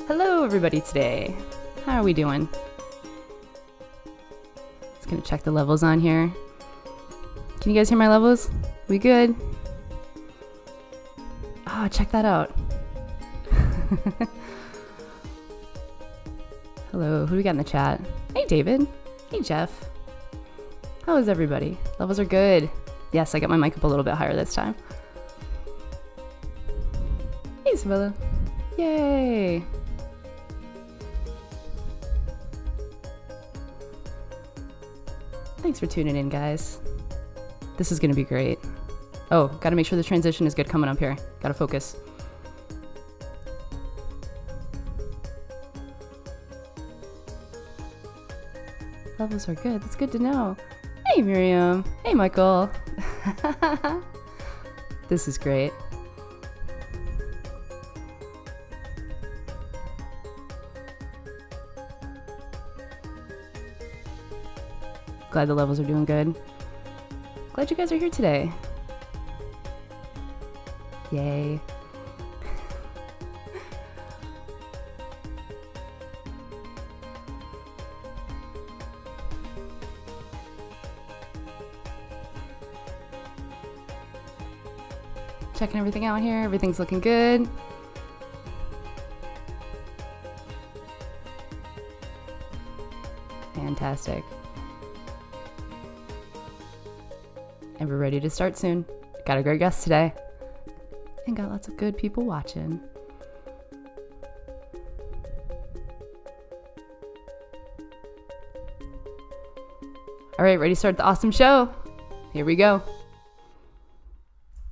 Hello everybody today. How are we doing? Just gonna check the levels on here. Can you guys hear my levels? We good? Oh, check that out. Hello, who do we got in the chat? Hey David. Hey Jeff. How is everybody? Levels are good. Yes, I got my mic up a little bit higher this time. Hey Isabella. Yay. Thanks for tuning in, guys. This is gonna be great. Oh, gotta make sure the transition is good coming up here. Gotta focus. Levels are good. That's good to know. Hey, Miriam. Hey, Michael. This is great. Glad the levels are doing good. Glad you guys are here today. Yay. Checking everything out here. Everything's looking good. Fantastic. And we're ready to start soon. Got a great guest today. And got lots of good people watching. All right, ready to start the awesome show. Here we go.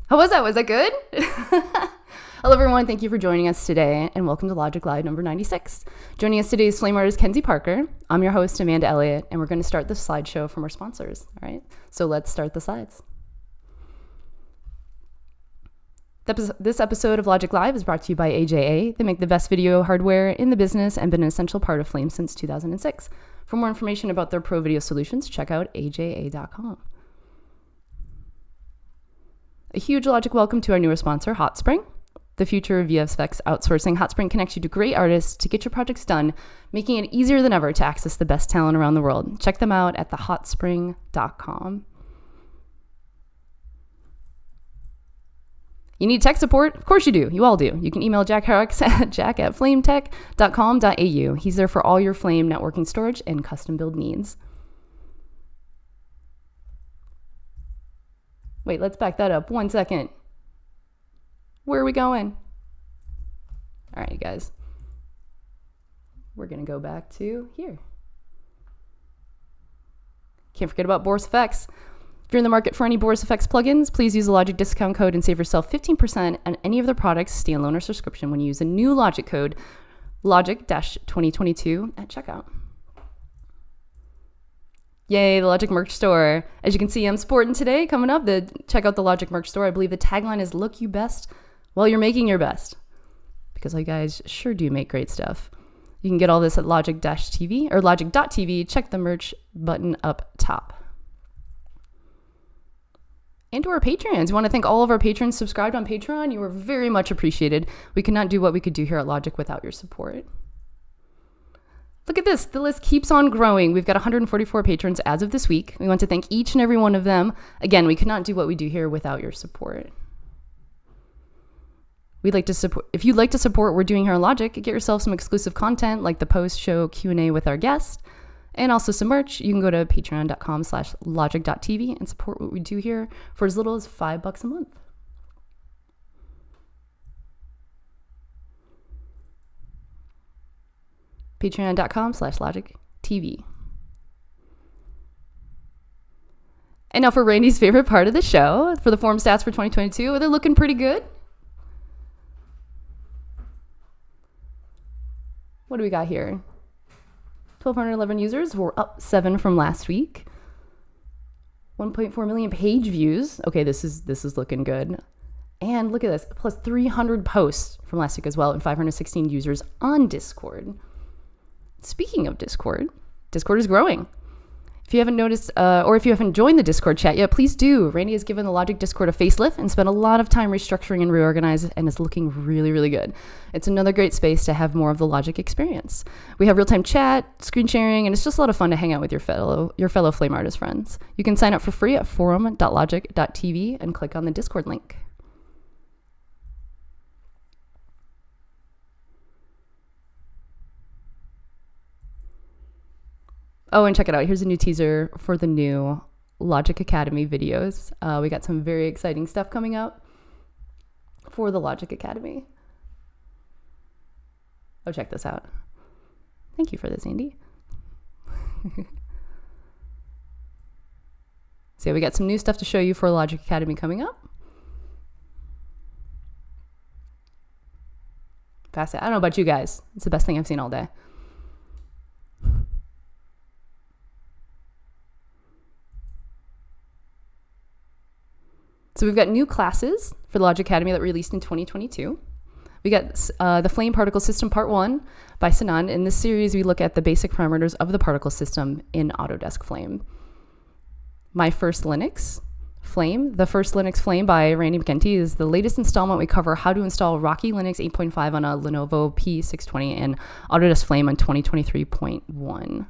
How was that? Was that good? Hello, everyone. Thank you for joining us today, and welcome to Logik Live number 96. Joining us today is Flame Artist Kenzi Parker. I'm your host, Amanda Elliott, and we're going to start the slideshow from our sponsors. All right, so let's start the slides. This episode of Logik Live is brought to you by AJA. They make the best video hardware in the business and been an essential part of Flame since 2006. For more information about their pro video solutions, check out aja.com. A huge Logik welcome to our newest sponsor, Hotspring. The future of VFX outsourcing, Hotspring connects you to great artists to get your projects done, making it easier than ever to access the best talent around the world. Check them out at thehotspring.com. You need tech support? Of course you do. You all do. You can email Jack Horrocks at jack@flametech.com.au. He's there for all your Flame networking storage and custom build needs. Wait, let's back that up 1 second. Where are we going? All right, you guys. We're going to go back to here. Can't forget about Boris Effects. If you're in the market for any Boris Effects plugins, please use the Logik discount code and save yourself 15% on any of their products, standalone or subscription, when you use the new Logik code, Logik-2022 at checkout. Yay, the Logik merch store. As you can see, I'm sporting today. Coming up, check out the Logik merch store. I believe the tagline is "Look you best while you're making your best," because you guys sure do make great stuff. You can get all this at Logik-TV or Logik.tv. Check the merch button up top. And to our Patreons, we want to thank all of our patrons subscribed on Patreon. You are very much appreciated. We could not do what we could do here at Logik without your support. Look at this. The list keeps on growing. We've got 144 patrons as of this week. We want to thank each and every one of them. Again, we could not do what we do here without your support. We'd like to support. If you'd like to support what we're doing here on Logik, get yourself some exclusive content like the post-show Q&A with our guest, and also some merch. You can go to patreon.com/logik.tv and support what we do here for as little as $5 a month. Patreon.com/LogikTV. And now for Randy's favorite part of the show, for the form stats for 2022. They're looking pretty good. What do we got here? 1,211 users. We're up 7 from last week. 1.4 million page views. Okay, this is looking good. And look at this, plus 300 posts from last week as well, and 516 users on Discord. Speaking of Discord, Discord is growing. If you haven't noticed, or if you haven't joined the Discord chat yet, please do. Randy has given the Logik Discord a facelift and spent a lot of time restructuring and reorganizing, and it's looking really, really good. It's another great space to have more of the Logik experience. We have real-time chat, screen sharing, and it's just a lot of fun to hang out with your fellow flame artist friends. You can sign up for free at forum.logik.tv and click on the Discord link. Oh, and check it out. Here's a new teaser for the new Logik Academy videos. We got some very exciting stuff coming up for the Logik Academy. Oh, check this out. Thank you for this, Andy. So we got some new stuff to show you for Logik Academy coming up. Pass it. I don't know about you guys. It's the best thing I've seen all day. So we've got new classes for the Logik Academy that were released in 2022. We got the Flame Particle System Part 1 by Sanan. In this series, we look at the basic parameters of the particle system in Autodesk Flame. My First Linux Flame, the First Linux Flame by Randy McKenty, is the latest installment. We cover how to install Rocky Linux 8.5 on a Lenovo P620 and Autodesk Flame on 2023.1.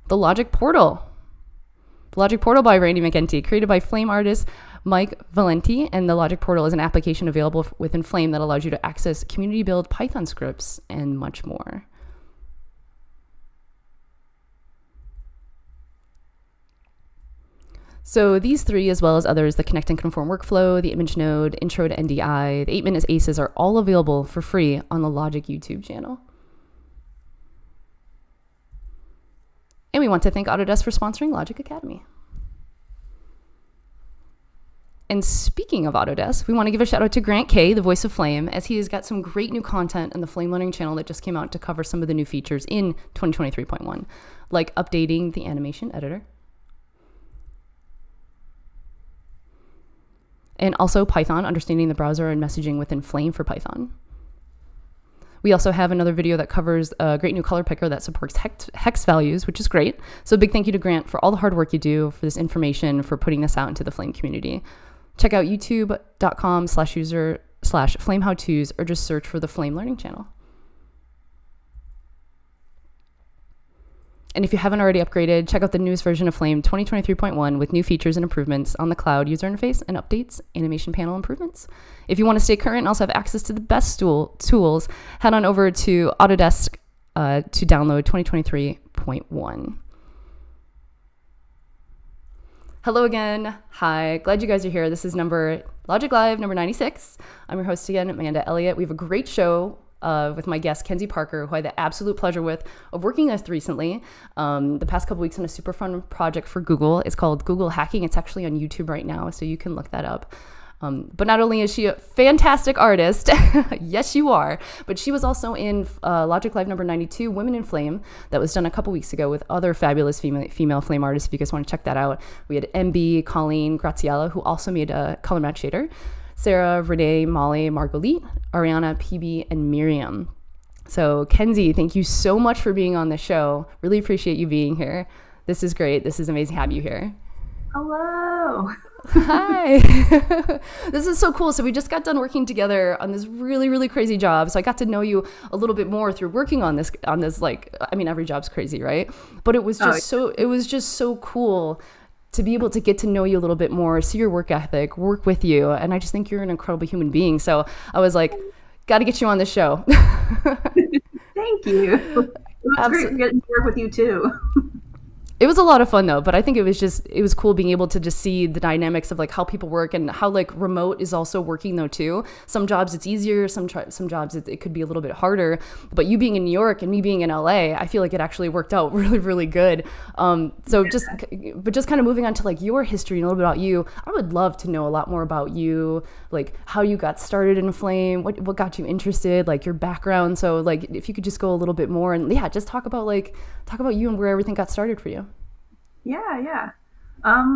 The Logik Portal. The Logik Portal by Randy McKenty, created by Flame artist Mike Valenti, and the Logik Portal is an application available within Flame that allows you to access community build Python scripts and much more. So these three, as well as others, the Connect and Conform workflow, the image node, intro to NDI, the 8-minute aces are all available for free on the Logik YouTube channel. And we want to thank Autodesk for sponsoring Logik Academy. And speaking of Autodesk, we want to give a shout out to Grant Kay, the voice of Flame, as he has got some great new content in the Flame Learning channel that just came out to cover some of the new features in 2023.1, like updating the animation editor. And also Python, understanding the browser and messaging within Flame for Python. We also have another video that covers a great new color picker that supports hex values, which is great. So a big thank you to Grant for all the hard work you do for this information, for putting this out into the Flame community. Check out youtube.com/user/flamehowtos or just search for the Flame Learning channel. And if you haven't already upgraded, check out the newest version of Flame 2023.1 with new features and improvements on the cloud user interface and updates, animation panel improvements. If you want to stay current and also have access to the best tools, head on over to Autodesk to download 2023.1. Hello again. Hi. Glad you guys are here. This is Logik Live number 96. I'm your host again, Amanda Elliott. We have a great show with my guest, Kenzi Parker, who I had the absolute pleasure of working with recently. The past couple weeks on a super fun project for Google. It's called Google Hacking. It's actually on YouTube right now, so you can look that up. But not only is she a fantastic artist, yes you are, but she was also in Logik Live number 92, Women in Flame, that was done a couple weeks ago with other fabulous female flame artists, if you guys want to check that out. We had MB, Colleen, Graziella, who also made a color match shader, Sarah, Renee, Molly, Marguerite, Ariana, PB, and Miriam. So Kenzi, thank you so much for being on the show. Really appreciate you being here. This is great. This is amazing to have you here. Hello. Hi. This is so cool. So we just got done working together on this really, really crazy job. So I got to know you a little bit more through working on this, like, I mean, every job's crazy, right? But it was just so cool to be able to get to know you a little bit more, see your work ethic, work with you. And I just think you're an incredible human being. So I was like, got to get you on the show. Thank you. It was great getting to work with you too. It was a lot of fun though, but I think it was cool being able to just see the dynamics of like how people work and how like remote is also working though too. Some jobs it's easier, some jobs it could be a little bit harder, but you being in New York and me being in LA, I feel like it actually worked out really, really good. Just kind of moving on to like your history and a little bit about you, I would love to know a lot more about you, like how you got started in Flame, what got you interested, like your background. So like if you could just go a little bit more and yeah, just talk about you and where everything got started for you. Yeah.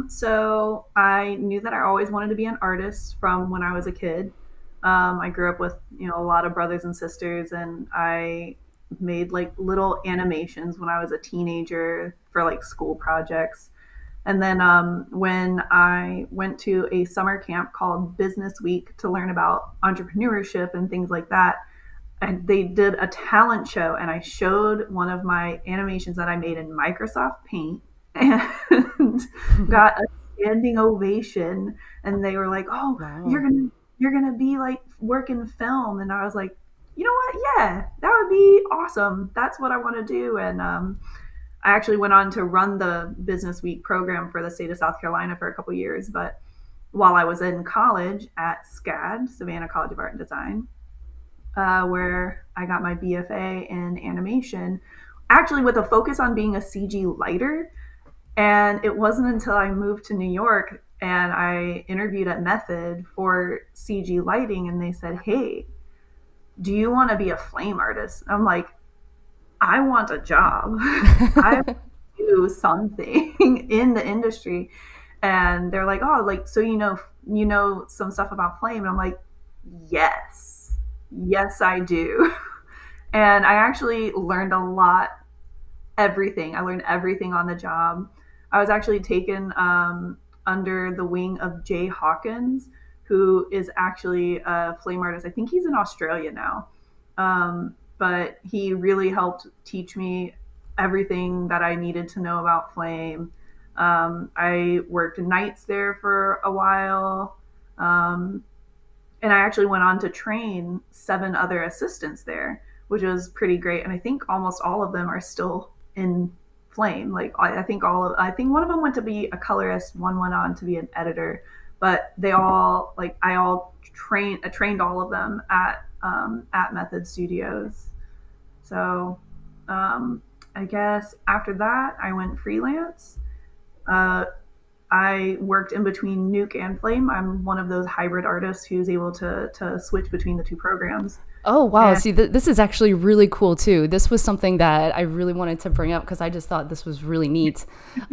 So I knew that I always wanted to be an artist from when I was a kid. I grew up with, a lot of brothers and sisters, and I made like little animations when I was a teenager for like school projects. And then when I went to a summer camp called Business Week to learn about entrepreneurship and things like that, and they did a talent show, and I showed one of my animations that I made in Microsoft Paint and got a standing ovation. And they were like, "Oh, Wow. you're gonna be like work in film." And I was like, "You know what? Yeah, that would be awesome. That's what I want to do." And I actually went on to run the Business Week program for the state of South Carolina for a couple years. But while I was in college at SCAD, Savannah College of Art and Design, where I got my BFA in animation, actually with a focus on being a CG lighter. And it wasn't until I moved to New York and I interviewed at Method for CG lighting, and they said, "Hey, do you want to be a flame artist?" I'm like, "I want a job. I do something in the industry." And they're like, "Oh, like, so you know some stuff about flame?" And I'm like, "Yes. Yes, I do." And I actually learned a lot, everything. I learned everything on the job. I was actually taken under the wing of Jay Hawkins, who is actually a flame artist. I think he's in Australia now. But he really helped teach me everything that I needed to know about flame. I worked nights there for a while. And I actually went on to train 7 other assistants there, which was pretty great. And I think almost all of them are still in flame. Like I think one of them went to be a colorist, one went on to be an editor, but they all like I trained all of them at Method Studios. So I guess after that I went freelance. Uh, I worked in between Nuke and Flame. I'm one of those hybrid artists who's able to switch between the two programs. Oh, wow. And See, this is actually really cool too. This was something that I really wanted to bring up because I just thought this was really neat.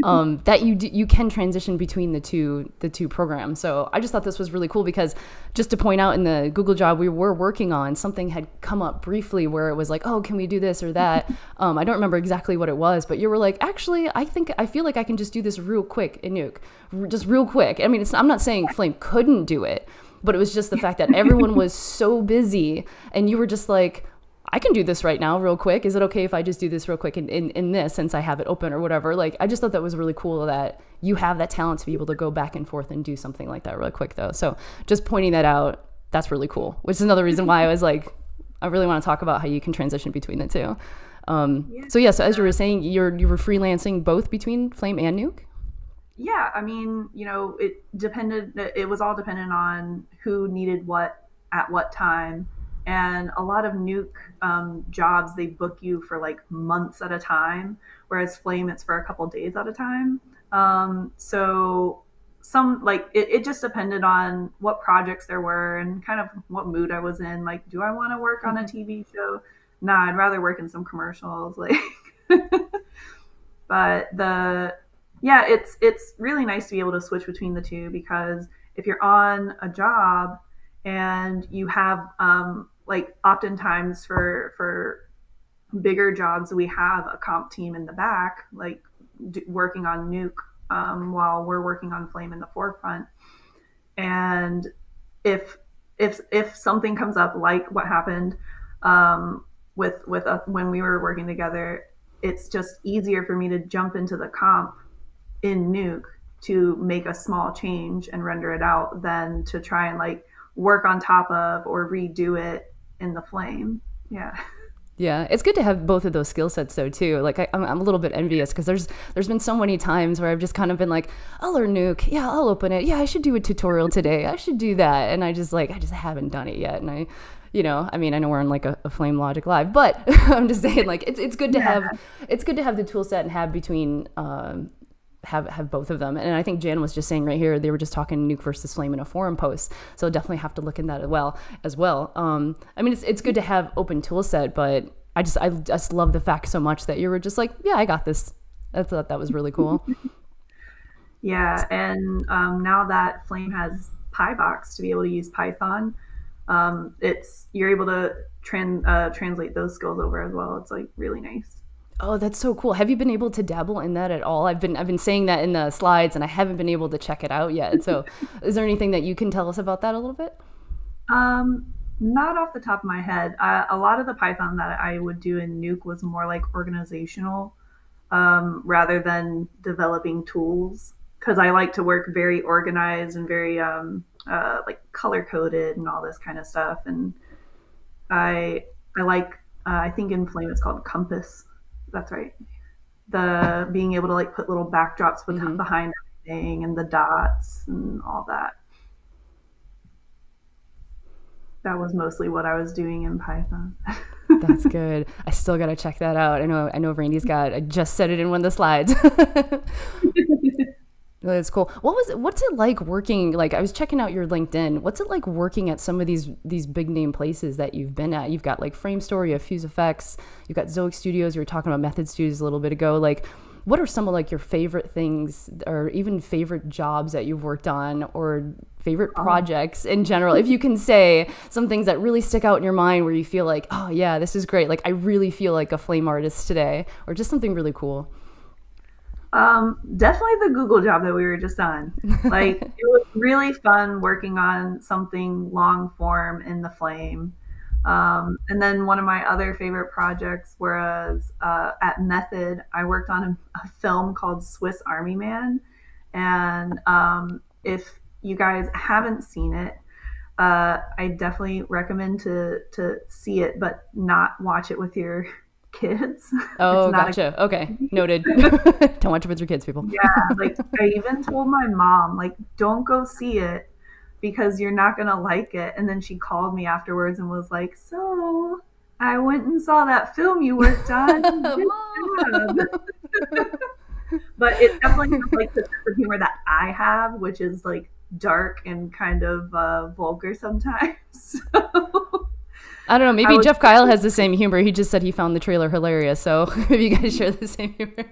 That you can transition between the two programs. So I just thought this was really cool because just to point out, in the Google job we were working on, something had come up briefly where it was like, "Oh, can we do this or that?" I don't remember exactly what it was, but you were like, "Actually, I feel like I can just do this real quick in Nuke, just real quick." I mean, I'm not saying Flame couldn't do it, but it was just the fact that everyone was so busy and you were just like, "I can do this right now real quick. Is it okay if I just do this real quick in this, since I have it open or whatever?" Like, I just thought that was really cool that you have that talent to be able to go back and forth and do something like that really quick though. So just pointing that out, that's really cool, which is another reason why I was like, I really want to talk about how you can transition between the two. So yeah, so as you were saying, you were freelancing both between Flame and Nuke? yeah, I mean, it was all dependent on who needed what at what time. And a lot of Nuke jobs, they book you for like months at a time, whereas Flame, it's for a couple days at a time. So some like it just depended on what projects there were and kind of what mood I was in. Like, do I want to work on a TV show? Nah, I'd rather work in some commercials. Like, but the yeah, it's really nice to be able to switch between the two, because if you're on a job and you have like oftentimes for bigger jobs, we have a comp team in the back, like working on Nuke while we're working on Flame in the forefront. And if if something comes up like what happened with when we were working together, it's just easier for me to jump into the comp in Nuke to make a small change and render it out than to try and like work on top of or redo it in the Flame. Yeah. Yeah, it's good to have both of those skill sets though too. Like I'm a little bit envious because there's been so many times where I've just kind of been like, "I'll learn Nuke, yeah, I'll open it, yeah, I should do a tutorial today, I should do that," and I just haven't done it yet. And I mean, I know we're on like a Flame Logic Live, but I'm just saying, like, it's good to Yeah. have the tool set and have between have both of them. And I think Jan was just saying right here, they were just talking Nuke versus Flame in a forum post, so definitely have to look in that as well. I mean, it's good to have open tool set, but I just love the fact so much that you were just like, "Yeah, I got this." I thought that was really cool. Yeah, and now that Flame has PyBox to be able to use Python, It's you're able to translate those skills over as well. It's like really nice. Oh, that's so cool. Have you been able to dabble in that at all? I've been saying that in the slides and I haven't been able to check it out yet. So, is there anything that you can tell us about that a little bit? Not off the top of my head. A lot of the Python that I would do in Nuke was more like organizational, rather than developing tools. Because I like to work very organized and very like color coded and all this kind of stuff. And I like I think in Flame it's called Compass. That's right. The being able to like put little backdrops with Mm-hmm. behind everything and the dots and all that. That was mostly what I was doing in Python. That's good. I still gotta check that out. I know Randy's got. I just said it in one of the slides. That's cool. What's it like working? Like I was checking out your LinkedIn. What's it like working at some of these big name places that you've been at? You've got like Frame Store, you have Fuse Effects, you've got Zoic Studios. You were talking about Method Studios a little bit ago. Like, what are some of like your favorite things, or even favorite jobs that you've worked on, or favorite Oh, projects in general? If you can say some things that really stick out in your mind, where you feel like, oh yeah, this is great. Like I really feel like a flame artist today, or just something really cool. definitely the Google job that we were just on. Like it was really fun working on something long form in the flame. And then one of my other favorite projects was at Method. I worked on a film called Swiss Army Man, and if you guys haven't seen it, I definitely recommend to see it, but not watch it with your kids. It's Oh, not a gotcha. Okay, noted. Don't watch it with your kids, people. yeah, like I even told my mom, like, don't go see it because you're not gonna like it. And then she called me afterwards and was like, so I went and saw that film you worked on. Good Mom. job. But it definitely has like the sense of humor that I have, which is like dark and kind of vulgar sometimes. So I don't know. I Maybe was Jeff Kyle has the same humor. He just said he found the trailer hilarious. So if you guys share the same humor.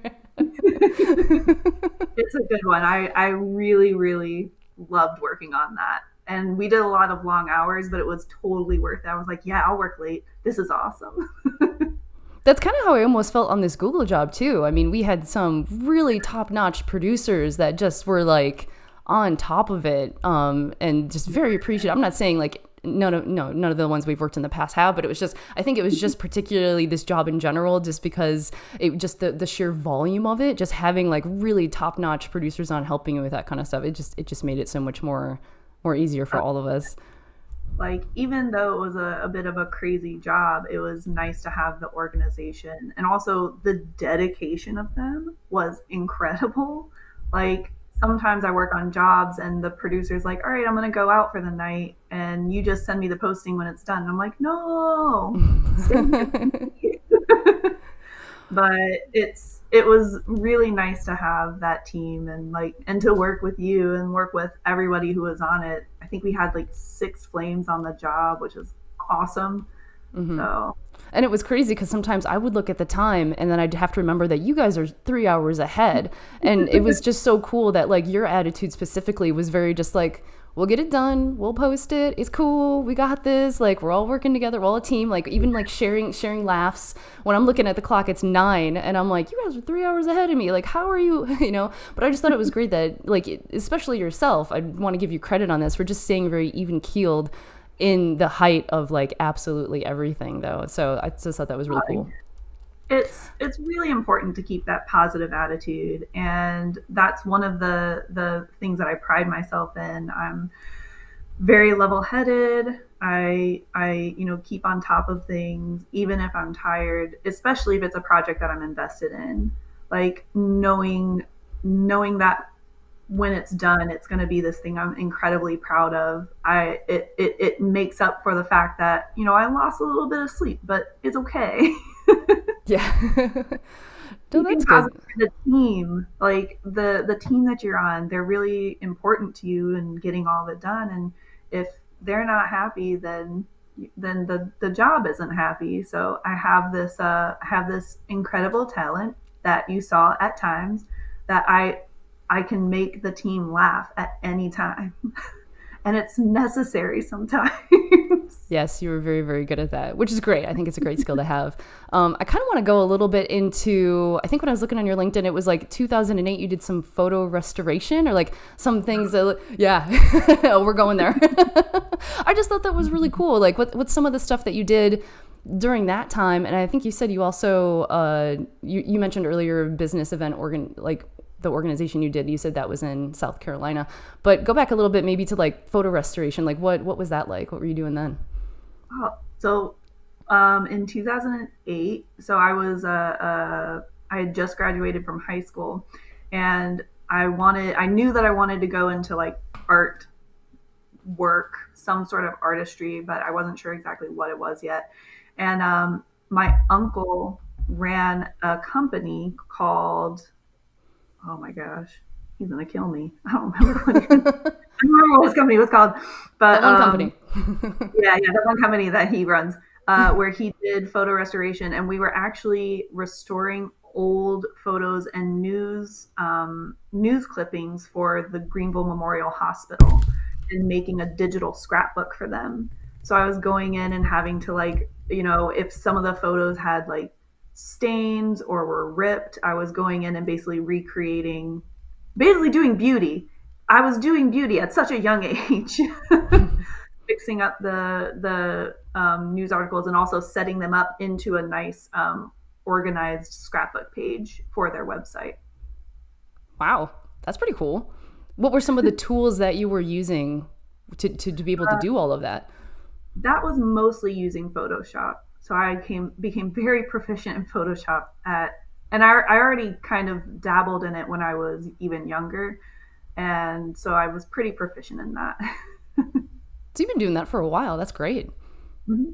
it's a good one. I really, really loved working on that. And we did a lot of long hours, but it was totally worth it. I was like, yeah, I'll work late. This is awesome. That's kind of how I almost felt on this Google job too. I mean, we had some really top-notch producers that just were like on top of it, and just very appreciative. I'm not saying like none of the ones we've worked in the past have, but it was just I think it was just particularly this job in general, just because it just the sheer volume of it, just having like really top-notch producers on helping you with that kind of stuff. It just made it so much more easier for all of us. Like, even though it was a bit of a crazy job, it was nice to have the organization. And also, the dedication of them was incredible. Like, sometimes I work on jobs and the producer's like, all right, I'm going to go out for the night. And you just send me the posting when it's done. And I'm like, no, stay here with me. But it was really nice to have that team and like and to work with you and work with everybody who was on it. I think we had like 6 flames on the job, which is awesome. So And it was crazy because sometimes I would look at the time and then I'd have to remember that you guys are 3 hours ahead. And it was just so cool that like your attitude specifically was very just like, we'll get it done, we'll post it, it's cool, we got this, like we're all working together, we're all a team, like even like sharing laughs. When I'm looking at the clock, it's 9 and I'm like, you guys are 3 hours ahead of me. Like, how are you? But I just thought it was great that like especially yourself, I want to give you credit on this for just staying very even keeled in the height of like absolutely everything though. So I just thought that was really cool. it's really important to keep that positive attitude, and that's one of the things that I pride myself in. I'm very level-headed. I keep on top of things even if I'm tired, especially if it's a project that I'm invested in. Like knowing that when it's done, it's going to be this thing I'm incredibly proud of. It makes up for the fact that I lost a little bit of sleep, but it's okay. Yeah. No, Keeping that's good. positive for the team, like the team that you're on, they're really important to you and getting all of it done. And if they're not happy, then the job isn't happy. So I have this incredible talent that you saw at times that I can make the team laugh at any time, and it's necessary sometimes. Yes, you were very, very good at that, which is great. I think it's a great skill to have. I kind of want to go a little bit into, I think when I was looking on your LinkedIn, it was like 2008, you did some photo restoration or like some things that, yeah, oh, we're going there. I just thought that was really cool. Like what's some of the stuff that you did during that time? And I think you said you also, you mentioned earlier business event like the organization you did, you said that was in South Carolina, but go back a little bit maybe to like photo restoration. Like what was that like? What were you doing then? Oh, so in 2008, so I had just graduated from high school, and I knew that I wanted to go into like art work, some sort of artistry, but I wasn't sure exactly what it was yet. And my uncle ran a company called, oh my gosh, he's gonna kill me. I don't remember I don't remember what his company was called, but That one company. yeah, the one company that he runs, where he did photo restoration, and we were actually restoring old photos and news clippings for the Greenville Memorial Hospital and making a digital scrapbook for them. So I was going in and having to like, if some of the photos had like stains or were ripped, I was going in and basically basically doing beauty. I was doing beauty at such a young age, fixing up the news articles and also setting them up into a nice organized scrapbook page for their website. Wow, that's pretty cool. What were some of the tools that you were using to be able to do all of that? That was mostly using Photoshop. So I became very proficient in Photoshop and I already kind of dabbled in it when I was even younger. And so I was pretty proficient in that. So you've been doing that for a while. That's great. Mhm.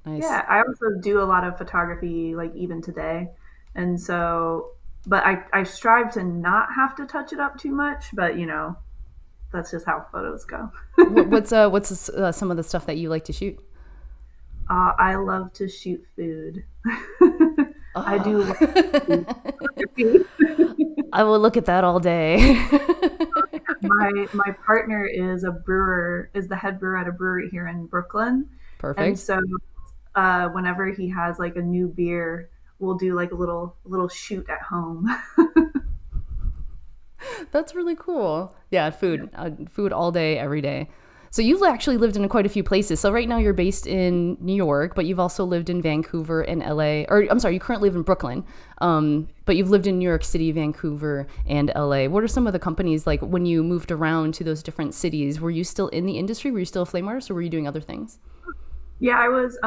Nice. Yeah, I also do a lot of photography, like even today. And so, but I strive to not have to touch it up too much, but that's just how photos go. What's some of the stuff that you like to shoot? I love to shoot food. I Oh, do love food photography. I will look at that all day. My partner is the head brewer at a brewery here in Brooklyn. And Perfect. so whenever he has like a new beer, we'll do like a little shoot at home. That's really cool. Yeah, food all day, every day. So you've actually lived in quite a few places. So right now you're based in New York, but you've also lived in Vancouver and LA. Or I'm sorry, you currently live in Brooklyn, but you've lived in New York City, Vancouver, and LA. What are some of the companies like when you moved around to those different cities? Were you still in the industry? Were you still a flame artist, or were you doing other things? Yeah, I was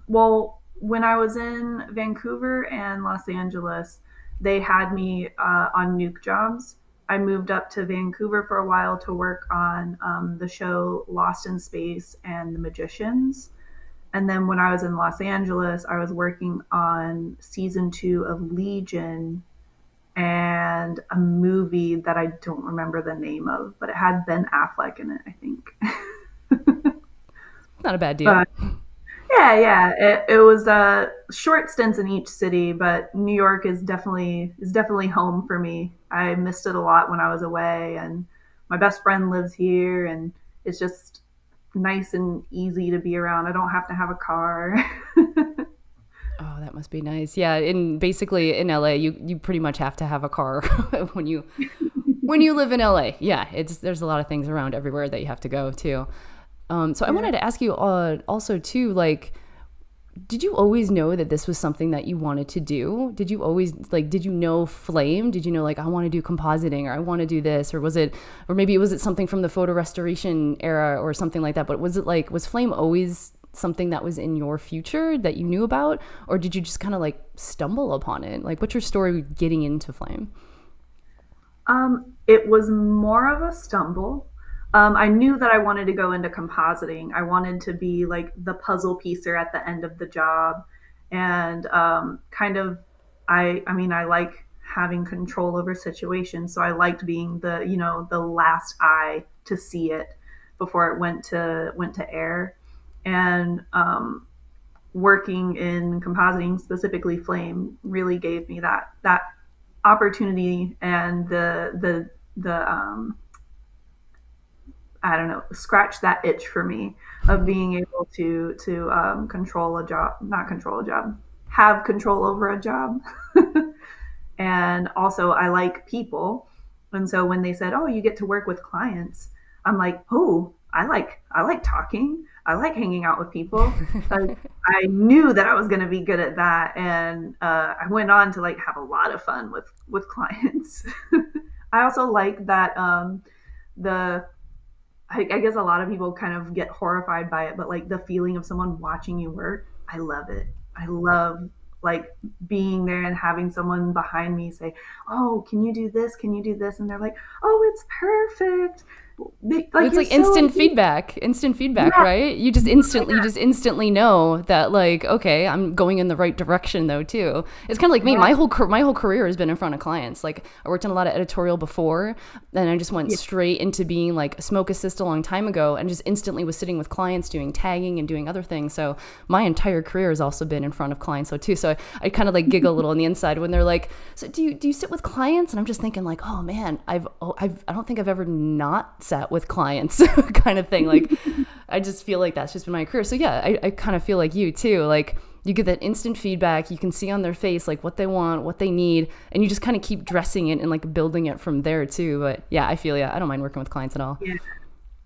well, when I was in Vancouver and Los Angeles, they had me on nuke jobs. I moved up to Vancouver for a while to work on the show Lost in Space and The Magicians. And then when I was in Los Angeles, I was working on season 2 of Legion and a movie that I don't remember the name of, but it had Ben Affleck in it, I think. Not a bad deal. But yeah. It was short stints in each city, but New York is definitely home for me. I missed it a lot when I was away, and my best friend lives here, and it's just nice and easy to be around. I don't have to have a car. Oh, that must be nice. Yeah, in basically in LA, you pretty much have to have a car when you live in LA. Yeah, there's a lot of things around everywhere that you have to go to. So I Yeah. wanted to ask you also too, like, did you always know that this was something that you wanted to do? Did you always like, did you know flame? Did you know like, I want to do compositing or I want to do this? Or maybe was it something from the photo restoration era or something like that? But was flame always something that was in your future that you knew about? Or did you just kind of like stumble upon it? Like, what's your story getting into flame? It was more of a stumble. I knew that I wanted to go into compositing. I wanted to be like the puzzle piecer at the end of the job, and kind of, I mean, I like having control over situations, so I liked being the last eye to see it before it went to air, and working in compositing, specifically flame, really gave me that opportunity and the I don't know, scratch that itch for me of being able to control a job, not control a job, have control over a job. And also, I like people, and so when they said, "Oh, you get to work with clients," I'm like, "Oh, I like talking. I like hanging out with people." Like, I knew that I was going to be good at that, and I went on to like have a lot of fun with clients. I also like that the I guess a lot of people kind of get horrified by it, but like the feeling of someone watching you work, I love it. I love like being there and having someone behind me say, "Oh, can you do this? Can you do this?" And they're like, "Oh, it's perfect." Like It's you're like so instant feedback, yeah, right? You just instantly know that like, okay, I'm going in the right direction though too. It's kind of like me. yeah, My whole career has been in front of clients. Like I worked in a lot of editorial before, and I just went yeah, straight into being like a smoke assist a long time ago, and just instantly was sitting with clients doing tagging and doing other things. So my entire career has also been in front of clients though too. So I kind of like giggle a little on the inside when they're like, "So do you sit with clients?" And I'm just thinking like, "Oh man, I don't think I've ever not sat with clients," kind of thing. Like I just feel like that's just been my career. So yeah, I kind of feel like you too. Like you get that instant feedback, you can see on their face like what they want, what they need, and you just kind of keep dressing it and like building it from there too. But yeah, I feel I don't mind working with clients at all. yeah.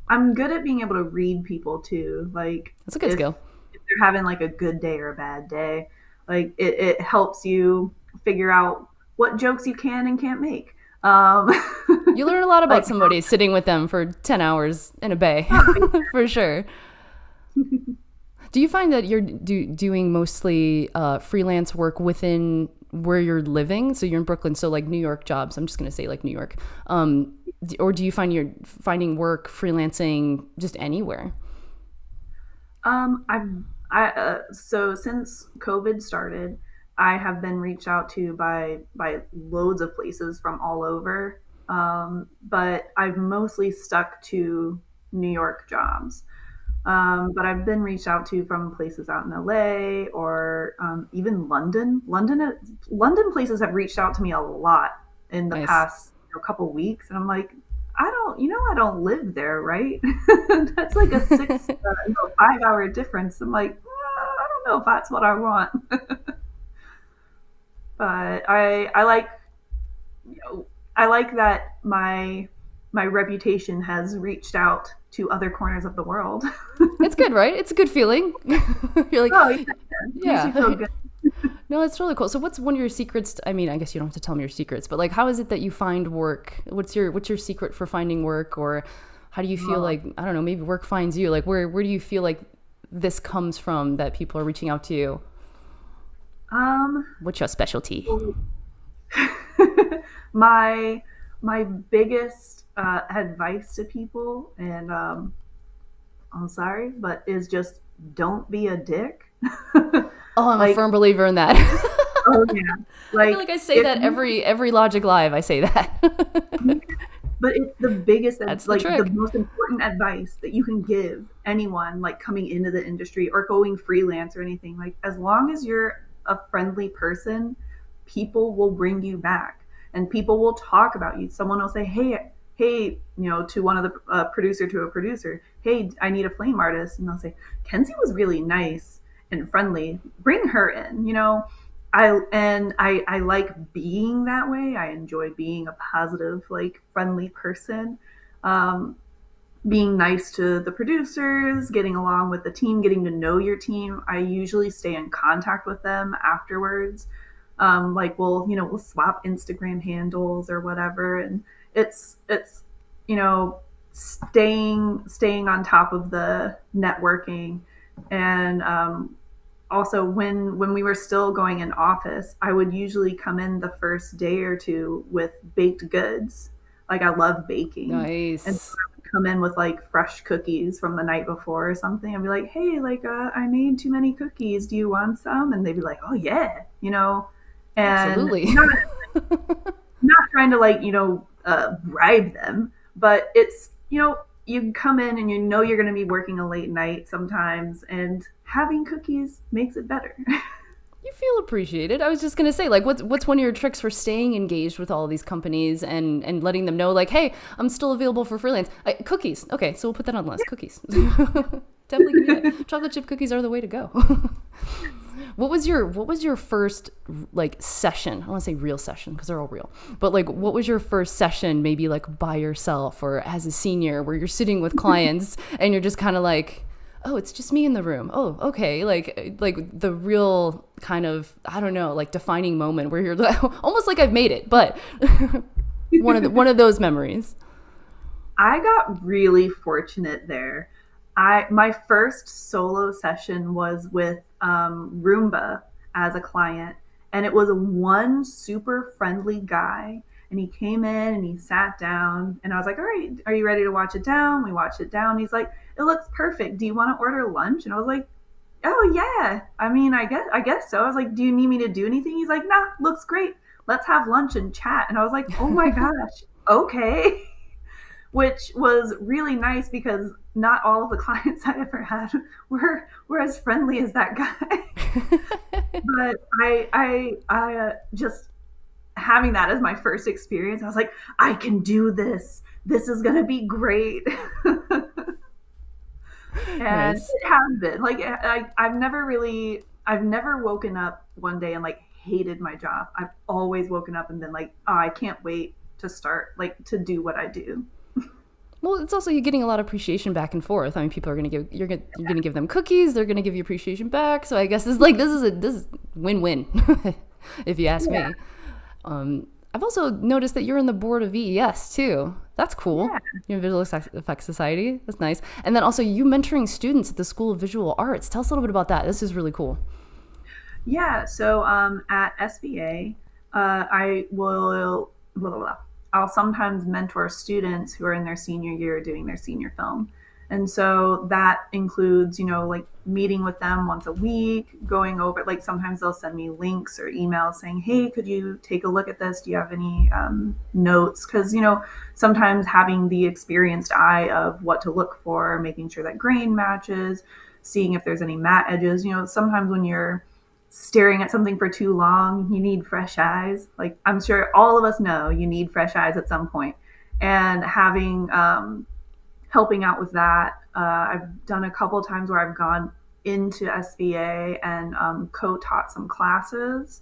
I'm good at being able to read people too. Like That's a good skill. if they're having like a good day or a bad day, like it helps you figure out what jokes you can and can't make. Um, You learn a lot about like, somebody sitting with them for 10 hours in a bay, for sure. Do you find that you're doing mostly freelance work within where you're living? So you're in Brooklyn, so like New York jobs. I'm just going to say like New York. Or do you find you're finding work freelancing just anywhere? I've so since COVID started, I have been reached out to by loads of places from all over. But I've mostly stuck to New York jobs. But I've been reached out to from places out in LA or even London. London places have reached out to me a lot in the Nice. past couple weeks, and I'm like, I don't live there, right? That's like a 5 hour difference. I'm like, I don't know if that's what I want, but I like I like that my reputation has reached out to other corners of the world. It's good, right? It's a good feeling. You're like, Oh yeah, makes you feel yeah. good. No, it's really cool. So what's one of your secrets? I mean, I guess you don't have to tell me your secrets, but like how is it that you find work? What's your secret for finding work, or how do you feel Oh, like, I don't know, maybe work finds you? Like where do you feel like this comes from that people are reaching out to you? Um, What's your specialty? my my biggest advice to people, and I'm sorry, but is just don't be a dick. Oh, I'm a Like, firm believer in that. oh yeah, I feel like like I say if that you, every Logic Live. I say that. but it's the biggest, That's the like the trick. most important advice that you can give anyone like coming into the industry or going freelance or anything. Like as long as you're a friendly person, people will bring you back and people will talk about you. Someone will say, hey, to one of the producer to a producer, hey, I need a flame artist. And they'll say, Kenzie was really nice and friendly. Bring her in, I like being that way. I enjoy being a positive, like friendly person. Um, Being nice to the producers, getting along with the team, getting to know your team. I usually stay in contact with them afterwards. Like we'll swap Instagram handles or whatever, and it's you know staying on top of the networking, and also when we were still going in office, I would usually come in the first day or two with baked goods. Like I love baking, and so Nice. I would come in with like fresh cookies from the night before or something. I'd be like, hey, like I made too many cookies. Do you want some? And they'd be like, oh yeah, and Absolutely. not trying to like bribe them, but it's you come in and you're going to be working a late night sometimes, and having cookies makes it better. You feel appreciated. I was just gonna say, like, what's one of your tricks for staying engaged with all of these companies and letting them know, like, hey, I'm still available for freelance. Cookies. Okay, so we'll put that on the list. Cookies. Definitely give me that. Chocolate chip cookies are the way to go. What was your first like session? I want to say real session because they're all real. But like, what was your first session? Maybe like by yourself or as a senior, where you're sitting with clients and you're just kind of like, oh, it's just me in the room. Oh, okay. Like the real kind of, I don't know, like defining moment where you're like, almost like I've made it, but one of those memories. I got really fortunate there. My first solo session was with Roomba as a client, and it was one super friendly guy. And he came in and he sat down, and I was like, "All right, are you ready to watch it down?" We watched it down. He's like, "It looks perfect. Do you want to order lunch?" And I was like, "Oh yeah. I mean, I guess so." I was like, "Do you need me to do anything?" He's like, "Nah, looks great. Let's have lunch and chat." And I was like, "Oh my gosh, okay." Which was really nice because not all of the clients I ever had were as friendly as that guy. But I just having that as my first experience, I was like, I can do this. This is gonna be great. And Nice. it has been like I've never woken up one day and like hated my job. I've always woken up and been like, oh, I can't wait to start like to do what I do. Well, it's also you're getting a lot of appreciation back and forth. I mean, people are gonna give you're gonna give them cookies. They're gonna give you appreciation back. So I guess this is win-win, if you ask me. I've also noticed that you're in the board of VES too. That's cool. Yeah. You're in Visual Effects Society. That's nice. And then also you mentoring students at the School of Visual Arts. Tell us a little bit about that. This is really cool. Yeah, so at SVA, I will blah, blah, blah. I'll sometimes mentor students who are in their senior year doing their senior film. And so that includes, like meeting with them once a week, going over, like sometimes they'll send me links or emails saying, hey, could you take a look at this? Do you have any notes? Because, sometimes having the experienced eye of what to look for, making sure that grain matches, seeing if there's any matte edges, sometimes when you're staring at something for too long, you need fresh eyes. Like I'm sure all of us know you need fresh eyes at some point. And having helping out with that, I've done a couple of times where I've gone into SVA and co-taught some classes.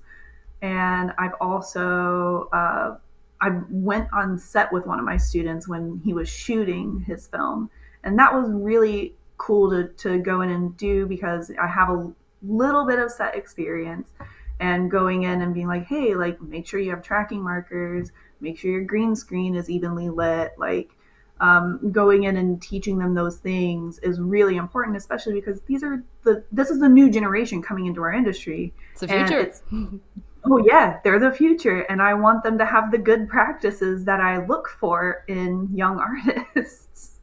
And I've also I went on set with one of my students when he was shooting his film, and that was really cool to go in and do because I have a little bit of set experience and going in and being like, hey, like make sure you have tracking markers, make sure your green screen is evenly lit, like going in and teaching them those things is really important, especially because this is the new generation coming into our industry. It's the future. Oh yeah, they're the future, and I want them to have the good practices that I look for in young artists.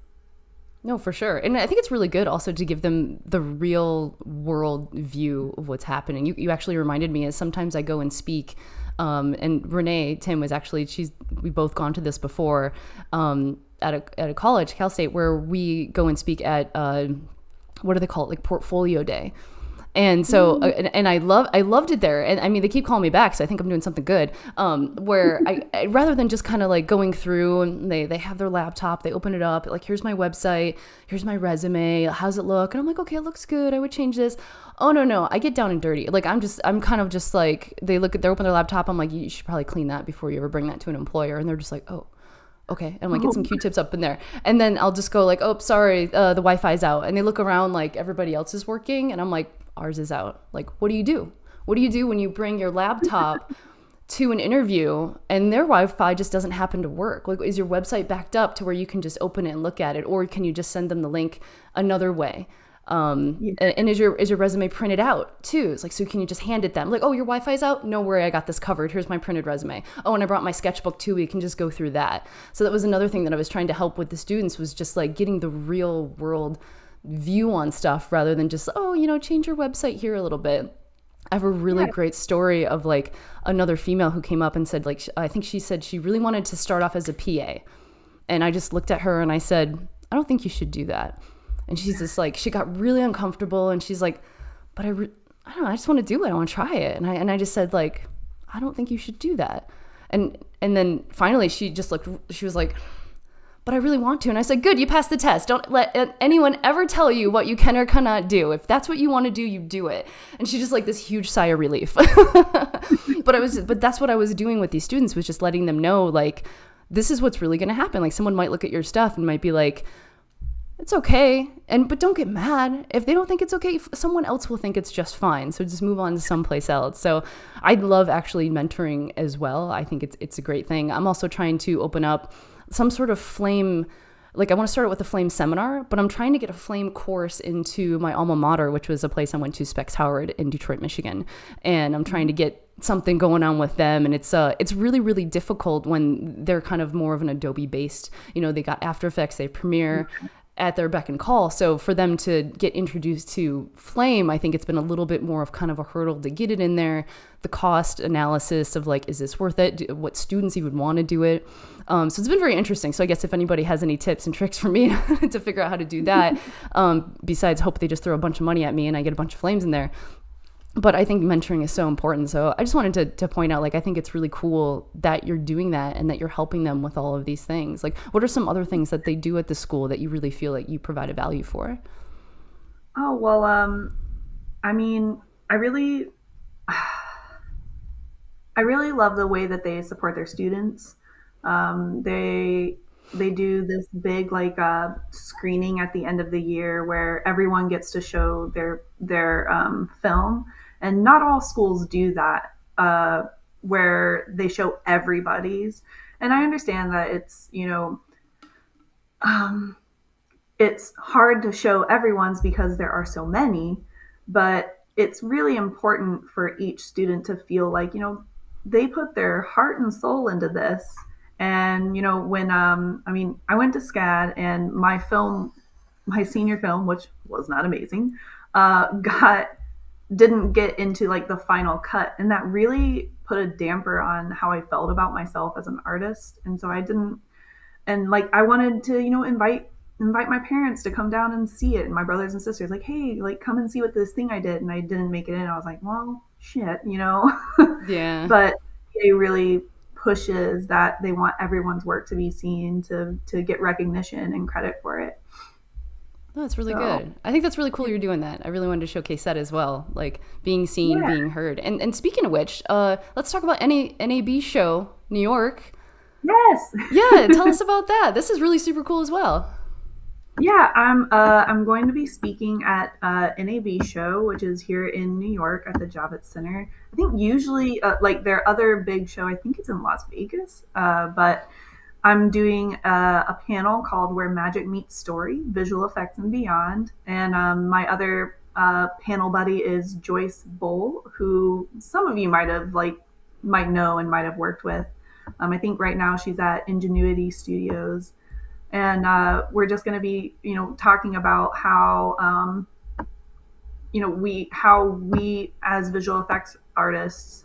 No, for sure. And I think it's really good also to give them the real world view of what's happening. You actually reminded me as sometimes I go and speak, and Renee Tim was actually, we've both gone to this before, at a college, Cal State, where we go and speak at, what do they call it? Like portfolio day. And so, and I loved it there. And I mean, they keep calling me back, so I think I'm doing something good. Where I rather than just kind of like going through and they have their laptop, they open it up, like, here's my website, here's my resume, how's it look? And I'm like, okay, it looks good. I would change this. Oh, no, I get down and dirty. Like, I'm kind of just like, they open their laptop. I'm like, you should probably clean that before you ever bring that to an employer. And they're just like, oh, okay. And I'm like, get some Q-tips up in there. And then I'll just go like, oh, sorry, the Wi-Fi's out. And they look around like everybody else is working. And I'm like, ours is out. Like, what do you do? What do you do when you bring your laptop to an interview and their Wi-Fi just doesn't happen to work? Like, is your website backed up to where you can just open it and look at it? Or can you just send them the link another way? And is your resume printed out too? It's like, so can you just hand it them? Like, oh, your Wi-Fi's out? No worry, I got this covered. Here's my printed resume. Oh, and I brought my sketchbook too. We can just go through that. So that was another thing that I was trying to help with the students, was just like getting the real world view on stuff rather than just, oh, change your website here a little bit. I have a really great story of like another female who came up and said, like, I think she said she really wanted to start off as a PA. And I just looked at her and I said, I don't think you should do that. And she's just like, she got really uncomfortable and she's like, but I don't know, I just want to do it. I want to try it. And I just said, like, I don't think you should do that. And then finally she just looked, she was like, but I really want to. And I said, good, you passed the test. Don't let anyone ever tell you what you can or cannot do. If that's what you want to do, you do it. And she just like this huge sigh of relief. But that's what I was doing with these students, was just letting them know, like, this is what's really going to happen. Like, someone might look at your stuff and might be like, it's okay. But don't get mad. If they don't think it's okay, someone else will think it's just fine. So just move on to someplace else. So I love actually mentoring as well. I think it's a great thing. I'm also trying to open up some sort of flame, like I want to start it with a flame seminar, but I'm trying to get a flame course into my alma mater, which was a place I went to, Specs Howard in Detroit, Michigan. And I'm trying to get something going on with them. And it's really, really difficult when they're kind of more of an Adobe based, they got After Effects, they have Premiere at their beck and call. So for them to get introduced to Flame, I think it's been a little bit more of kind of a hurdle to get it in there. The cost analysis of like, is this worth it? What students even want to do it? So it's been very interesting. So I guess if anybody has any tips and tricks for me to figure out how to do that, besides hope they just throw a bunch of money at me and I get a bunch of flames in there. But I think mentoring is so important. So I just wanted to point out, like, I think it's really cool that you're doing that and that you're helping them with all of these things. Like, what are some other things that they do at the school that you really feel like you provide a value for? Oh, well, I mean, I really love the way that they support their students. They do this big like screening at the end of the year where everyone gets to show their film, and not all schools do that. Where they show everybody's, and I understand that it's hard to show everyone's because there are so many, but it's really important for each student to feel like, they put their heart and soul into this. And, when, I went to SCAD, and my senior film, which was not amazing, didn't get into like the final cut. And that really put a damper on how I felt about myself as an artist. And so I didn't, and like, I wanted to, invite my parents to come down and see it, and my brothers and sisters, like, hey, like, come and see what this thing I did. And I didn't make it in. I was like, well, shit, Yeah. But it really pushes that they want everyone's work to be seen, to get recognition and credit for it. Oh, that's really good. I think that's really cool you're doing that. I really wanted to showcase that as well, like being seen, being heard. And speaking of which, let's talk about NAB show, New York. Yes. Yeah, tell us about that. This is really super cool as well. Yeah, I'm going to be speaking at NAB show, which is here in New York at the Javits Center. I think usually, like their other big show, I think it's in Las Vegas, but I'm doing a panel called "Where Magic Meets Story: Visual Effects and Beyond," and my other panel buddy is Joyce Bowl, who some of you might know and might have worked with. I think right now she's at Ingenuity Studios. And we're just going to be, talking about how, we as visual effects artists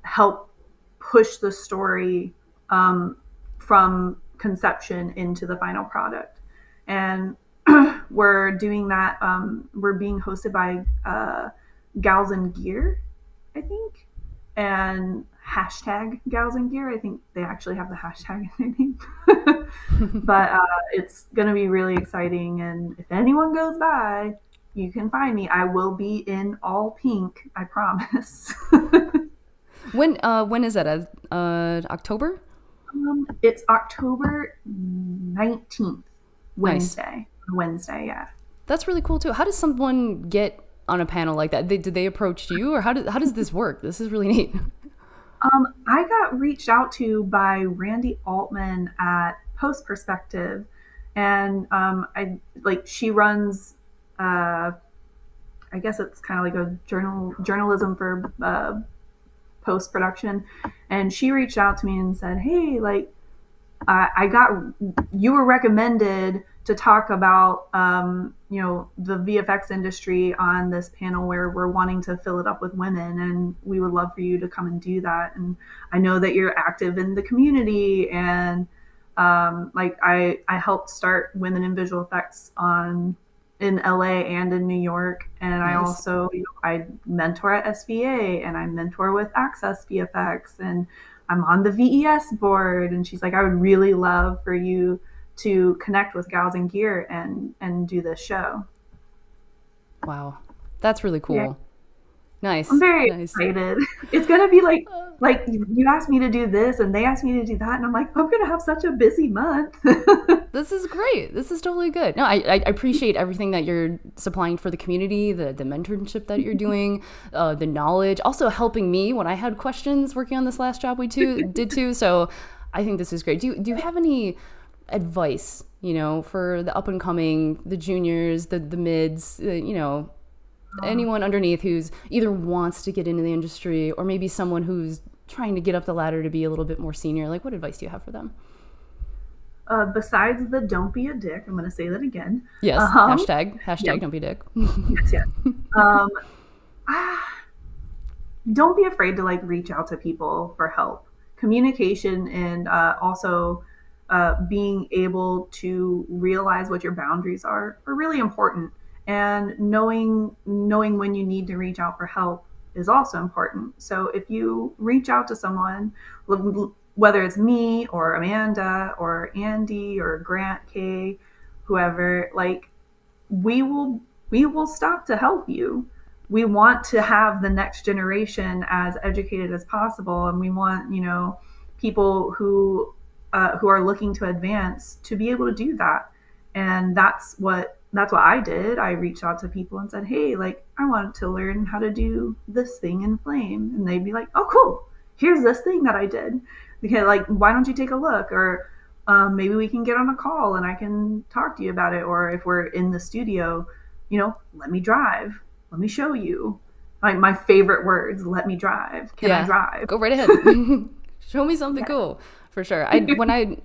help push the story from conception into the final product. And we're doing that. We're being hosted by Gals and Gear, I think, and hashtag Gals and Gear. I think they actually have the hashtag in their name. But it's going to be really exciting. And if anyone goes by, you can find me. I will be in all pink, I promise. When is that? October? It's October 19th, Wednesday. Nice. Wednesday, yeah. That's really cool too. How does someone get on a panel like that? Did they approach you, or how does this work? This is really neat. I got reached out to by Randy Altman at Post Perspective, and she runs, I guess it's kind of like a journalism for post production, and she reached out to me and said, hey, like, you were recommended to talk about the VFX industry on this panel where we're wanting to fill it up with women, and we would love for you to come and do that. And I know that you're active in the community, and I helped start Women in Visual Effects on in LA and in New York. And I Nice. also, I mentor at SVA and I mentor with Access VFX and I'm on the VES board. And she's like, I would really love for you to connect with Gals and Gear and do this show. Wow. That's really Yeah. cool. I'm Nice. very Nice. excited. It's gonna be like you asked me to do this and they asked me to do that, and I'm like, I'm gonna have such a busy month. This is great. This is totally good. No, I appreciate everything that you're supplying for the community, the mentorship that you're doing, the knowledge, also helping me when I had questions working on this last job did too. So I think this is great. Do you have any advice, for the up and coming, the juniors, the mids, anyone underneath who's either wants to get into the industry or maybe someone who's trying to get up the ladder to be a little bit more senior? Like, what advice do you have for them? Besides the don't be a dick, I'm gonna say that again. Yes. Yeah, Hashtag don't be a dick. yes, yes. Um, don't be afraid to like reach out to people for help. Communication and also being able to realize what your boundaries are really important. And knowing when you need to reach out for help is also important. So if you reach out to someone, whether it's me or Amanda or Andy or Grant K, whoever, like we will stop to help you. We want to have the next generation as educated as possible, and we want people who are looking to advance to be able to do that. And that's what I did. I reached out to people and said, hey, like I want to learn how to do this thing in Flame, and they'd be like, oh cool, here's this thing that I did. Okay, like why don't you take a look, or maybe we can get on a call and I can talk to you about it. Or if we're in the studio, let me drive, let me show you. Like my favorite words, let me drive. Can I Yeah, drive? go right ahead. Show me something cool. For sure. I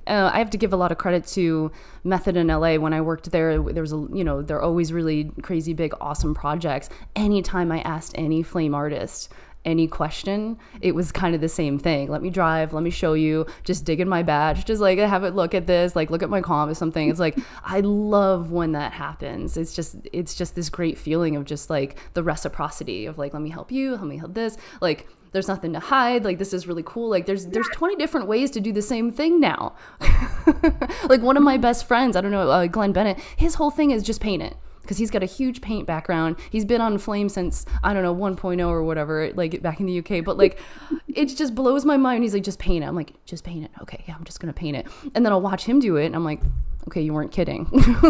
have to give a lot of credit to Method in LA. When I worked there, they're always really crazy, big, awesome projects. Anytime I asked any flame artist any question, it was kind of the same thing. Let me drive, let me show you, just dig in my badge, just like have it look at this, like look at my comp or something. It's like, I love when that happens. It's just this great feeling of just like the reciprocity of like, let me help you, let me help this. Like, there's nothing to hide. Like, this is really cool. Like, there's 20 different ways to do the same thing now. Like, one of my best friends, I don't know, Glenn Bennett, his whole thing is just paint it. Because he's got a huge paint background. He's been on Flame since, I don't know, 1.0 or whatever, like back in the UK. But like, it just blows my mind. He's like, just paint it. I'm like, just paint it. Okay, yeah, I'm just going to paint it. And then I'll watch him do it. And I'm like, okay, you weren't kidding.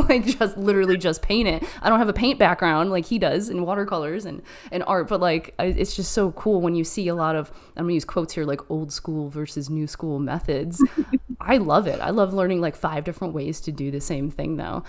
Like, just literally just paint it. I don't have a paint background like he does in watercolors and art. But like, it's just so cool when you see a lot of, I'm going to use quotes here, like old school versus new school methods. I love it. I love learning like 5 different ways to do the same thing though.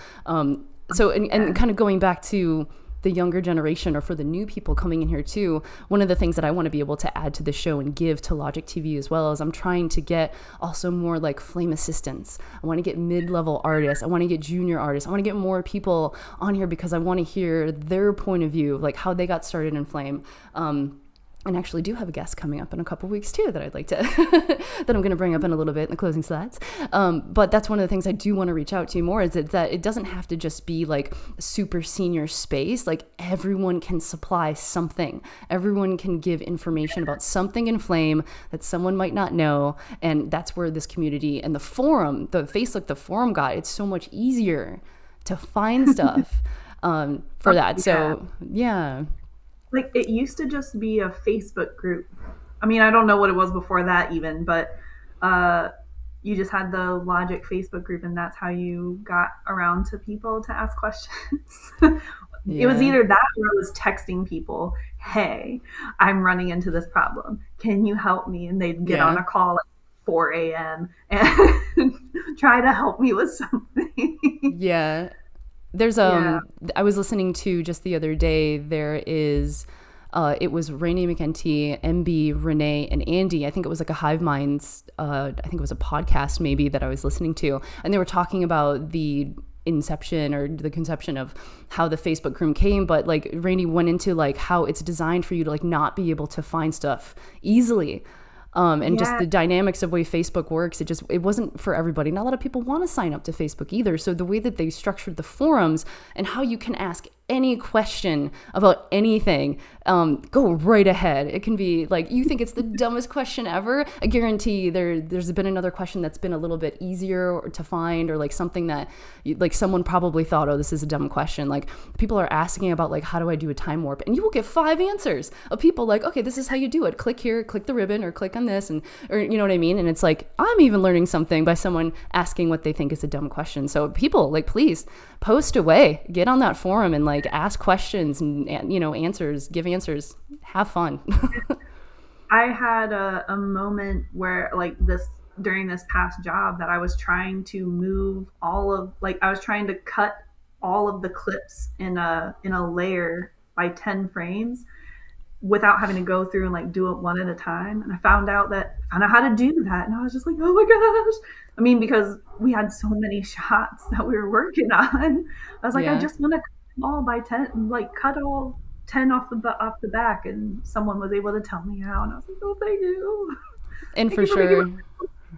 So, and kind of going back to the younger generation or for the new people coming in here too, one of the things that I want to be able to add to the show and give to Logik TV as well is I'm trying to get also more like Flame assistants. I want to get mid-level artists. I want to get junior artists. I want to get more people on here because I want to hear their point of view, like how they got started in Flame. And actually do have a guest coming up in a couple weeks too that I'd like to that I'm going to bring up in a little bit in the closing slides. But that's one of the things I do want to reach out to more is that it doesn't have to just be like super senior space. Like everyone can supply something. Everyone can give information about something in Flame that someone might not know. And that's where this community and the forum, the Facebook, the forum got, it's so much easier to find stuff for that. So yeah. Like it used to just be a Facebook group. I mean, I don't know what it was before that even, but you just had the Logik Facebook group and that's how you got around to people to ask questions. It was either that or I was texting people, hey, I'm running into this problem. Can you help me? And they'd get on a call at 4 a.m. and try to help me with something. Yeah. There's I was listening to just the other day, there is it was Rainey McEntee, MB, Renee, and Andy. I think it was like a Hive Minds, I think it was a podcast maybe that I was listening to. And they were talking about the inception or the conception of how the Facebook group came. But like Rainey went into like how it's designed for you to like not be able to find stuff easily. And just Yeah. the dynamics of the way Facebook works, it wasn't for everybody. Not a lot of people want to sign up to Facebook either. So the way that they structured the forums and how you can ask any question about anything, go right ahead. It can be like, you think it's the dumbest question ever. I guarantee there's been another question that's been a little bit easier to find, or like something that like someone probably thought, oh, this is a dumb question. Like people are asking about like, how do I do a time warp? And you will get 5 answers of people like, okay, this is how you do it. Click here, click the ribbon, or click on this, or you know what I mean? And it's like, I'm even learning something by someone asking what they think is a dumb question. So people, like, please post away, get on that forum and like ask questions and give answers, have fun. I had a moment where like during this past job that I was trying to move I was trying to cut all of the clips in a layer by 10 frames without having to go through and like do it one at a time. And I found out how to do that. And I was just like, oh my gosh. I mean, because we had so many shots that we were working on. I was like, I just want to cut them all by 10, like cut all 10 off the back. And someone was able to tell me how. And I was like, oh, thank you. And for sure.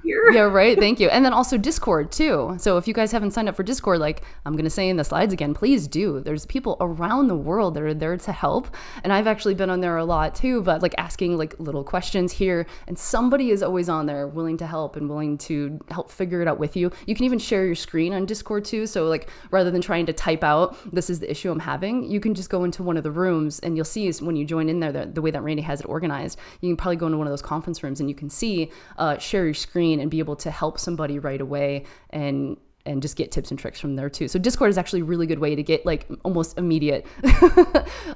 Yeah, right. Thank you. And then also Discord too. So if you guys haven't signed up for Discord, like I'm going to say in the slides again, please do. There's people around the world that are there to help. And I've actually been on there a lot too, but like asking like little questions here, and somebody is always on there willing to help and willing to help figure it out with you. You can even share your screen on Discord too. So like rather than trying to type out, this is the issue I'm having, you can just go into one of the rooms, and you'll see when you join in there, the way that Randy has it organized, you can probably go into one of those conference rooms and you can see, share your screen and be able to help somebody right away and just get tips and tricks from there too. So Discord is actually a really good way to get like almost immediate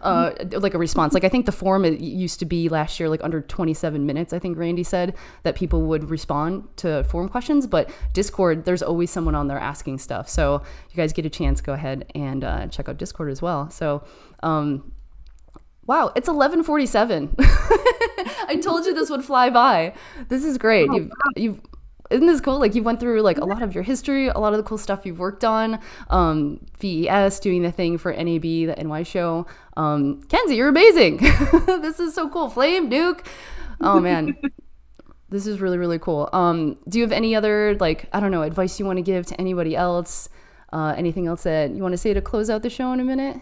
like a response. Like I think the forum, it used to be last year like under 27 minutes, I think Randy said, that people would respond to forum questions. But Discord, there's always someone on there asking stuff. So if you guys get a chance, go ahead and check out Discord as well. So wow, it's 11:47. I told you this would fly by. This is great. Isn't this cool? Like you went through like a lot of your history, a lot of the cool stuff you've worked on, VES, doing the thing for NAB, the NY show. Kenzi, you're amazing. This is so cool. Flame, Duke. Oh man, this is really, really cool. Do you have any other, like, I don't know, advice you want to give to anybody else? Anything else that you want to say to close out the show in a minute?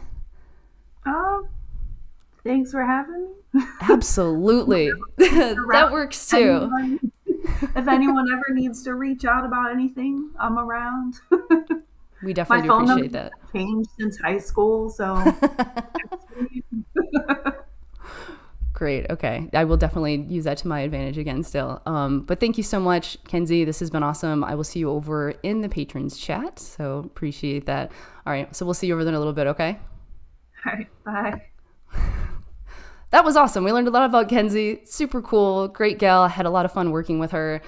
Thanks for having me. Absolutely. That works too. If anyone ever needs to reach out about anything, I'm around. We definitely do appreciate that. Changed since high school, so. Great. Okay. I will definitely use that to my advantage again still. But thank you so much, Kenzi. This has been awesome. I will see you over in the patrons chat. So appreciate that. All right. So we'll see you over there in a little bit. Okay. All right. Bye. That was awesome. We learned a lot about Kenzi. Super cool. Great gal. I had a lot of fun working with her.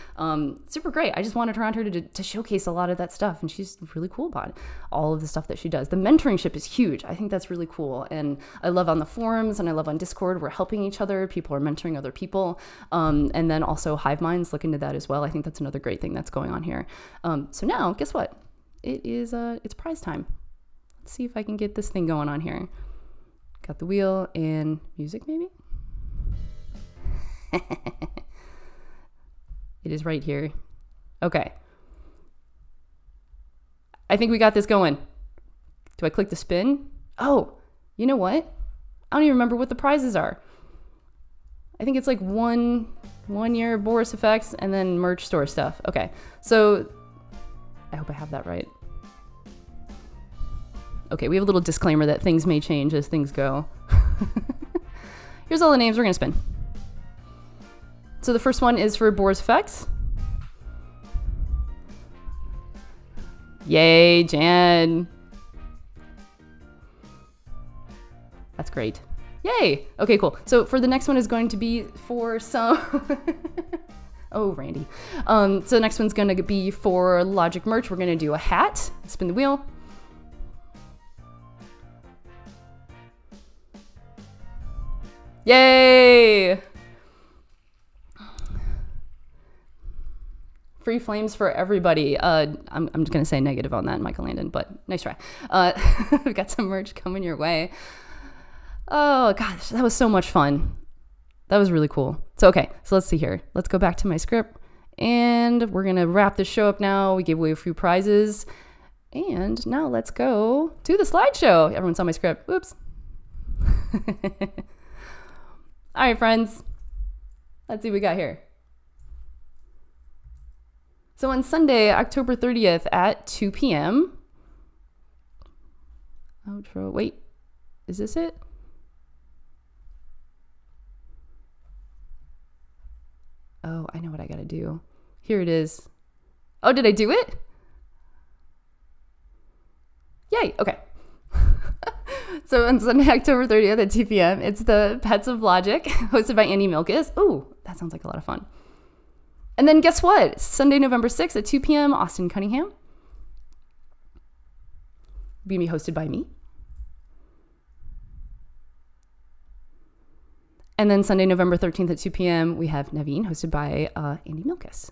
Super great. I just wanted around her to showcase a lot of that stuff. And she's really cool about it. All of the stuff that she does. The mentoringship is huge. I think that's really cool. And I love on the forums and I love on Discord. We're helping each other. People are mentoring other people. And then also Hive Minds look into that as well. I think that's another great thing that's going on here. So now, guess what? It's prize time. Let's see if I can get this thing going on here. Got the wheel and music, maybe? It is right here. Okay. I think we got this going. Do I click the spin? Oh, you know what? I don't even remember what the prizes are. I think it's like one year Boris effects and then merch store stuff. Okay. So I hope I have that right. Okay, we have a little disclaimer that things may change as things go. Here's all the names we're going to spin. So the first one is for Boris Effects. Yay, Jan. That's great. Yay. Okay, cool. So for the next one is going to be for some... Oh, Randy. So the next one's going to be for Logik merch. We're going to do a hat. Spin the wheel. Yay! Free flames for everybody. I'm just going to say negative on that, Michael Landon, but nice try. We've got some merch coming your way. Oh, gosh, that was so much fun. That was really cool. So let's see here. Let's go back to my script. And we're going to wrap this show up now. We gave away a few prizes. And now let's go to the slideshow. Everyone saw my script. Oops. All right, friends. Let's see what we got here. So on Sunday, October 30th at 2 p.m. Outro. Wait, is this it? Oh, I know what I got to do. Here it is. Oh, did I do it? Yay. Okay. So on Sunday, October 30th at 2 p.m., it's the Pets of Logic, hosted by Andy Milkis. Ooh, that sounds like a lot of fun. And then guess what? Sunday, November 6th at 2 p.m., Austin Cunningham. Be hosted by me. And then Sunday, November 13th at 2 p.m., we have Naveen, hosted by Andy Milkis.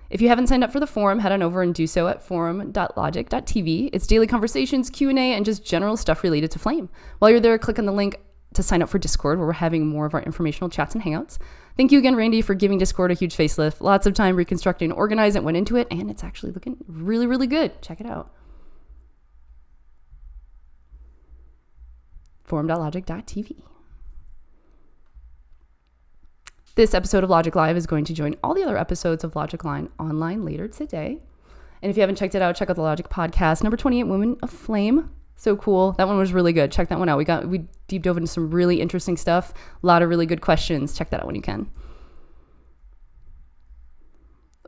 If you haven't signed up for the forum, head on over and do so at forum.logic.tv. It's daily conversations, Q&A, and just general stuff related to Flame. While you're there, click on the link to sign up for Discord, where we're having more of our informational chats and hangouts. Thank you again, Randy, for giving Discord a huge facelift. Lots of time reconstructing and organizing went into it, and it's actually looking really, really good. Check it out. Forum.logic.tv. This episode of Logic Live is going to join all the other episodes of Logic Line online later today. And if you haven't checked it out, check out the Logic podcast, number 28, Women of Flame. So cool. That one was really good. Check that one out. We deep dove into some really interesting stuff. A lot of really good questions. Check that out when you can.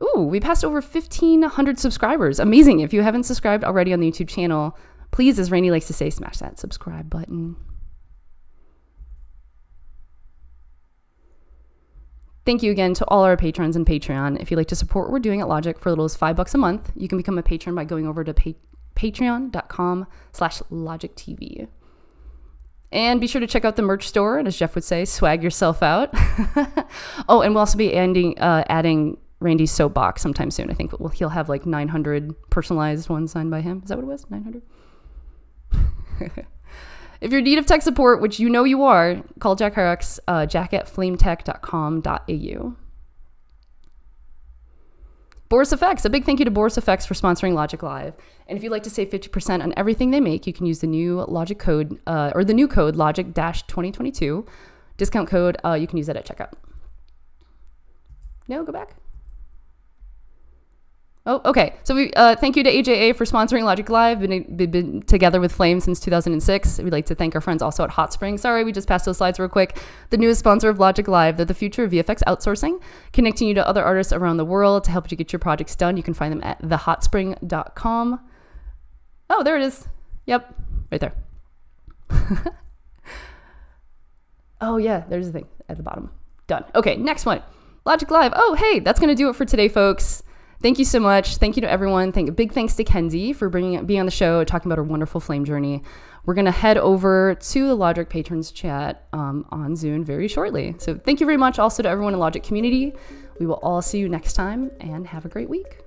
Ooh, we passed over 1,500 subscribers. Amazing. If you haven't subscribed already on the YouTube channel, please, as Rainey likes to say, smash that subscribe button. Thank you again to all our patrons and Patreon. If you'd like to support what we're doing at Logic for as little as $5 a month, you can become a patron by going over to patreon.com/LogicTV. And be sure to check out the merch store, and as Jeff would say, swag yourself out. Oh, and we'll also be adding Randy's soapbox sometime soon. I think he'll have like 900 personalized ones signed by him. Is that what it was? 900? If you're in need of tech support, which you know you are, call Jack Horrocks, jack@flametech.com.au. Boris FX, a big thank you to Boris FX for sponsoring Logic Live. And if you'd like to save 50% on everything they make, you can use the new Logic code, or the new code Logic-2022. Discount code, you can use that at checkout. No, go back. Oh, okay. So we thank you to AJA for sponsoring Logic Live. We've been together with Flame since 2006. We'd like to thank our friends also at Hot Spring. Sorry, we just passed those slides real quick. The newest sponsor of Logic Live. They're the future of VFX outsourcing, connecting you to other artists around the world to help you get your projects done. You can find them at thehotspring.com. Oh, there it is. Yep, right there. Oh, yeah, there's the thing at the bottom. Done. Okay, next one. Logic Live. Oh, hey, that's going to do it for today, folks. Thank you so much. Thank you to everyone. Big thanks to Kenzi for being on the show, talking about her wonderful Flame journey. We're going to head over to the Logic Patrons chat on Zune very shortly. So thank you very much also to everyone in the Logic community. We will all see you next time, and have a great week.